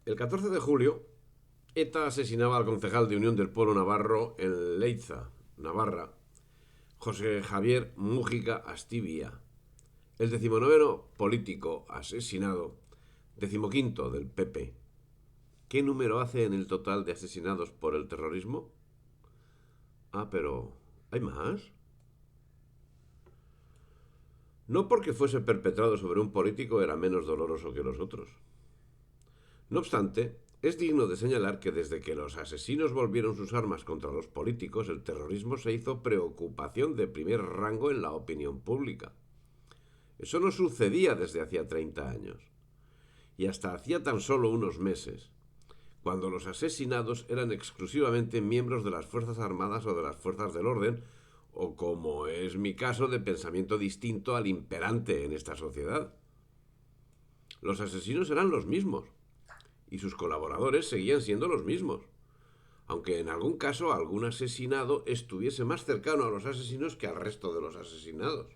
El 14 de julio, ETA asesinaba al concejal de Unión del Pueblo Navarro en Leiza, Navarra, José Javier Mújica Astivia, el 19º político asesinado, 15º del PP. ¿Qué número hace en el total de asesinados por el terrorismo? Pero ¿hay más? No porque fuese perpetrado sobre un político era menos doloroso que los otros. No obstante, es digno de señalar que desde que los asesinos volvieron sus armas contra los políticos, el terrorismo se hizo preocupación de primer rango en la opinión pública. Eso no sucedía desde hacía 30 años. Y hasta hacía tan solo unos meses, cuando los asesinados eran exclusivamente miembros de las Fuerzas Armadas o de las Fuerzas del Orden, o como es mi caso, de pensamiento distinto al imperante en esta sociedad. Los asesinos eran los mismos, y sus colaboradores seguían siendo los mismos, aunque en algún caso algún asesinado estuviese más cercano a los asesinos que al resto de los asesinados.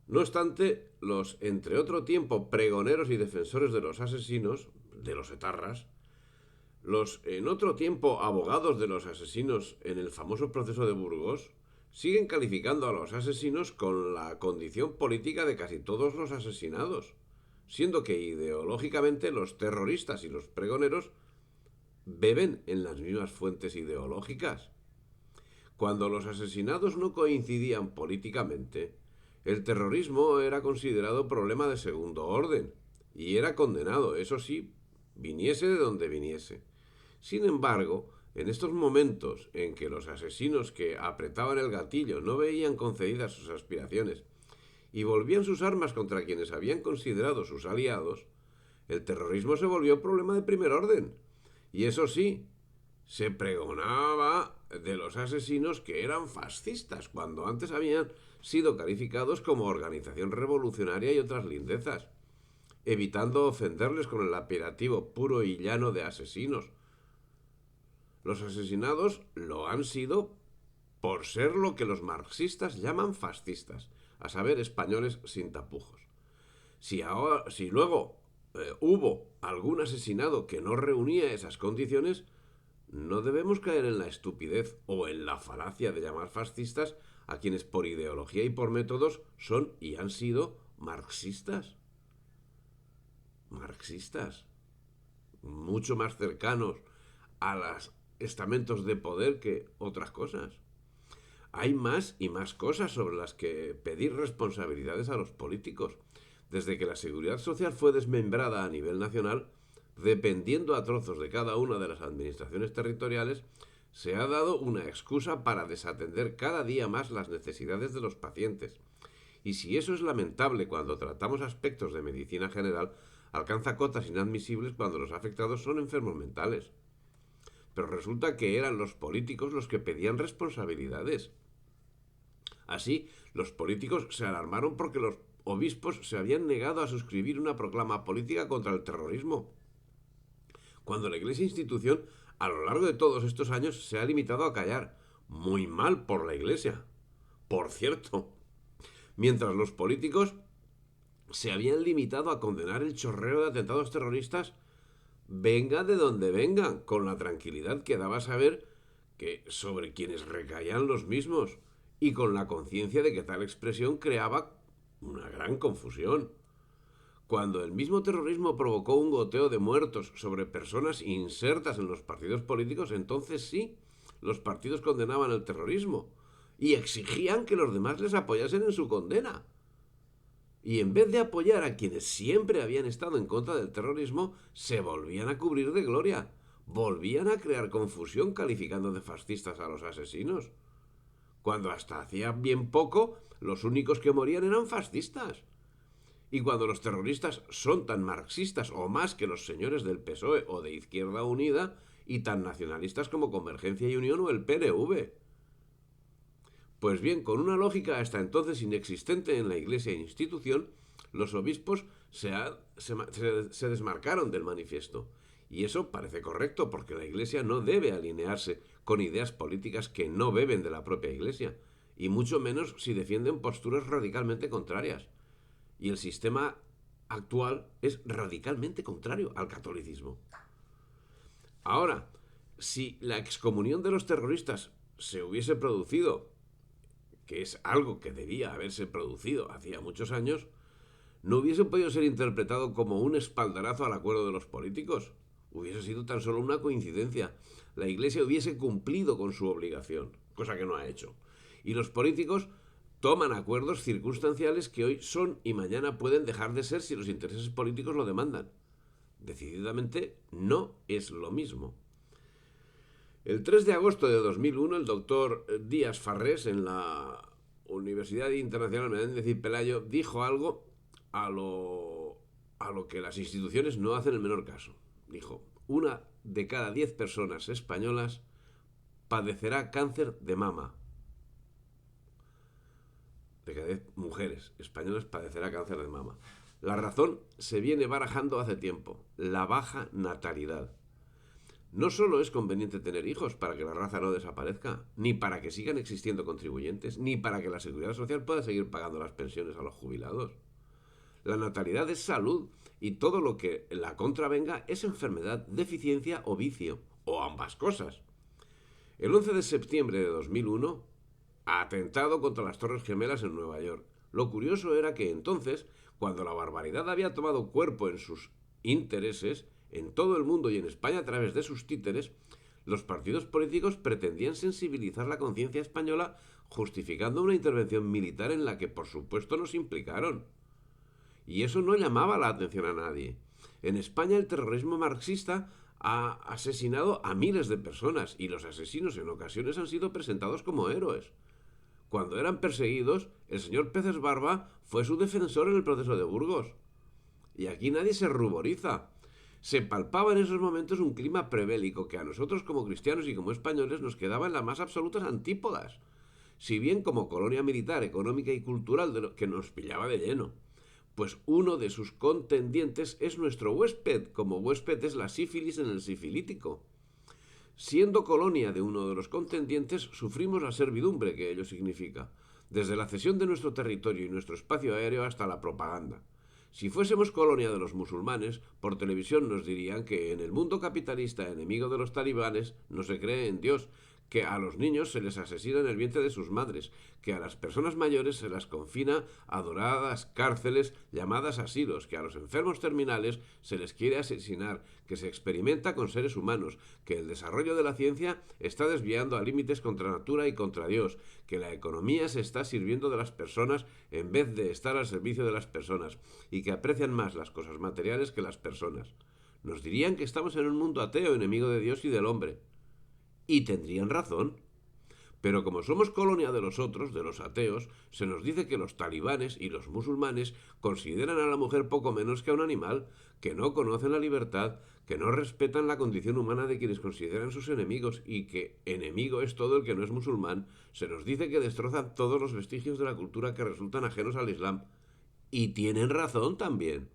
No obstante, los, entre otro tiempo, pregoneros y defensores de los asesinos, de los etarras, los, en otro tiempo, abogados de los asesinos en el famoso proceso de Burgos, siguen calificando a los asesinos con la condición política de casi todos los asesinados, siendo que ideológicamente los terroristas y los pregoneros beben en las mismas fuentes ideológicas. Cuando los asesinados no coincidían políticamente, el terrorismo era considerado problema de segundo orden y era condenado, eso sí, viniese de donde viniese. Sin embargo, en estos momentos en que los asesinos que apretaban el gatillo no veían concedidas sus aspiraciones y volvían sus armas contra quienes habían considerado sus aliados, el terrorismo se volvió problema de primer orden. Y eso sí, se pregonaba de los asesinos que eran fascistas, cuando antes habían sido calificados como organización revolucionaria y otras lindezas, evitando ofenderles con el apelativo puro y llano de asesinos. Los asesinados lo han sido por ser lo que los marxistas llaman fascistas, a saber, españoles sin tapujos. Si luego hubo algún asesinado que no reunía esas condiciones, no debemos caer en la estupidez o en la falacia de llamar fascistas a quienes por ideología y por métodos son y han sido marxistas. Marxistas. Mucho más cercanos a los estamentos de poder que otras cosas. Hay más y más cosas sobre las que pedir responsabilidades a los políticos. Desde que la seguridad social fue desmembrada a nivel nacional, dependiendo a trozos de cada una de las administraciones territoriales, se ha dado una excusa para desatender cada día más las necesidades de los pacientes. Y si eso es lamentable cuando tratamos aspectos de medicina general, alcanza cotas inadmisibles cuando los afectados son enfermos mentales. Pero resulta que eran los políticos los que pedían responsabilidades. Así, los políticos se alarmaron porque los obispos se habían negado a suscribir una proclama política contra el terrorismo, cuando la Iglesia institución a lo largo de todos estos años se ha limitado a callar. Muy mal por la Iglesia, por cierto. Mientras los políticos se habían limitado a condenar el chorreo de atentados terroristas, venga de donde vengan, con la tranquilidad que daba saber que sobre quienes recaían los mismos y con la conciencia de que tal expresión creaba una gran confusión. Cuando el mismo terrorismo provocó un goteo de muertos sobre personas insertas en los partidos políticos, entonces sí, los partidos condenaban el terrorismo y exigían que los demás les apoyasen en su condena. Y en vez de apoyar a quienes siempre habían estado en contra del terrorismo, se volvían a cubrir de gloria. Volvían a crear confusión calificando de fascistas a los asesinos. Cuando hasta hacía bien poco, los únicos que morían eran fascistas. Y cuando los terroristas son tan marxistas o más que los señores del PSOE o de Izquierda Unida y tan nacionalistas como Convergencia y Unión o el PNV. Pues bien, con una lógica hasta entonces inexistente en la Iglesia e institución, los obispos se desmarcaron del manifiesto. Y eso parece correcto, porque la Iglesia no debe alinearse con ideas políticas que no beben de la propia Iglesia, y mucho menos si defienden posturas radicalmente contrarias. Y el sistema actual es radicalmente contrario al catolicismo. Ahora, si la excomunión de los terroristas se hubiese producido, que es algo que debía haberse producido hacía muchos años, ¿no hubiese podido ser interpretado como un espaldarazo al acuerdo de los políticos? Hubiese sido tan solo una coincidencia. La Iglesia hubiese cumplido con su obligación, cosa que no ha hecho. Y los políticos toman acuerdos circunstanciales que hoy son y mañana pueden dejar de ser si los intereses políticos lo demandan. Decididamente no es lo mismo. El 3 de agosto de 2001, el doctor Díaz Farrés, en la Universidad Internacional Menéndez y Pelayo, dijo algo a lo que las instituciones no hacen el menor caso. Dijo: 1 de cada 10 personas españolas padecerá cáncer de mama. De cada 10 mujeres españolas padecerá cáncer de mama. La razón se viene barajando hace tiempo: la baja natalidad. No solo es conveniente tener hijos para que la raza no desaparezca, ni para que sigan existiendo contribuyentes, ni para que la Seguridad Social pueda seguir pagando las pensiones a los jubilados. La natalidad es salud, y todo lo que la contravenga es enfermedad, deficiencia o vicio, o ambas cosas. El 11 de septiembre de 2001, atentado contra las Torres Gemelas en Nueva York. Lo curioso era que entonces, cuando la barbaridad había tomado cuerpo en sus intereses, en todo el mundo y en España a través de sus títeres, los partidos políticos pretendían sensibilizar la conciencia española justificando una intervención militar en la que por supuesto nos implicaron. Y eso no llamaba la atención a nadie. En España el terrorismo marxista ha asesinado a miles de personas y los asesinos en ocasiones han sido presentados como héroes. Cuando eran perseguidos, el señor Peces Barba fue su defensor en el proceso de Burgos. Y aquí nadie se ruboriza. Se palpaba en esos momentos un clima prebélico que a nosotros como cristianos y como españoles nos quedaba en las más absolutas antípodas. Si bien como colonia militar, económica y cultural que nos pillaba de lleno. Pues uno de sus contendientes es nuestro huésped, como huésped es la sífilis en el sifilítico. Siendo colonia de uno de los contendientes, sufrimos la servidumbre que ello significa, desde la cesión de nuestro territorio y nuestro espacio aéreo hasta la propaganda. Si fuésemos colonia de los musulmanes, por televisión nos dirían que en el mundo capitalista enemigo de los talibanes no se cree en Dios, que a los niños se les asesina en el vientre de sus madres, que a las personas mayores se las confina a doradas cárceles llamadas asilos, que a los enfermos terminales se les quiere asesinar, que se experimenta con seres humanos, que el desarrollo de la ciencia está desviando a límites contra natura y contra Dios, que la economía se está sirviendo de las personas en vez de estar al servicio de las personas, y que aprecian más las cosas materiales que las personas. Nos dirían que estamos en un mundo ateo, enemigo de Dios y del hombre. Y tendrían razón. Pero como somos colonia de los otros, de los ateos, se nos dice que los talibanes y los musulmanes consideran a la mujer poco menos que a un animal, que no conocen la libertad, que no respetan la condición humana de quienes consideran sus enemigos y que enemigo es todo el que no es musulmán. Se nos dice que destrozan todos los vestigios de la cultura que resultan ajenos al Islam. Y tienen razón también.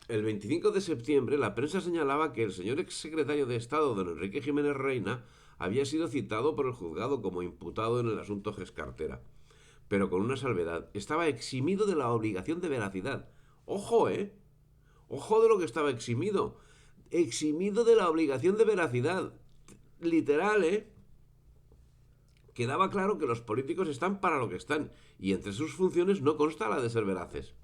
El 25 de septiembre la prensa señalaba que el señor exsecretario de Estado, don Enrique Jiménez Reina, había sido citado por el juzgado como imputado en el asunto Gescartera. Pero con una salvedad: estaba eximido de la obligación de veracidad. ¡Ojo, ¡Ojo de lo que estaba eximido! Eximido de la obligación de veracidad. Literal, Quedaba claro que los políticos están para lo que están, y entre sus funciones no consta la de ser veraces.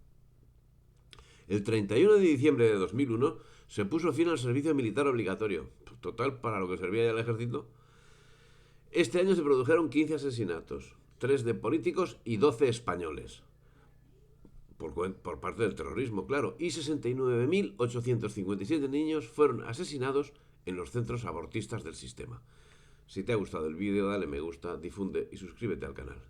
El 31 de diciembre de 2001 se puso fin al servicio militar obligatorio. Total, para lo que servía ya el ejército. Este año se produjeron 15 asesinatos, 3 de políticos y 12 españoles. Por parte del terrorismo, claro. Y 69.857 niños fueron asesinados en los centros abortistas del sistema. Si te ha gustado el vídeo, dale me gusta, difunde y suscríbete al canal.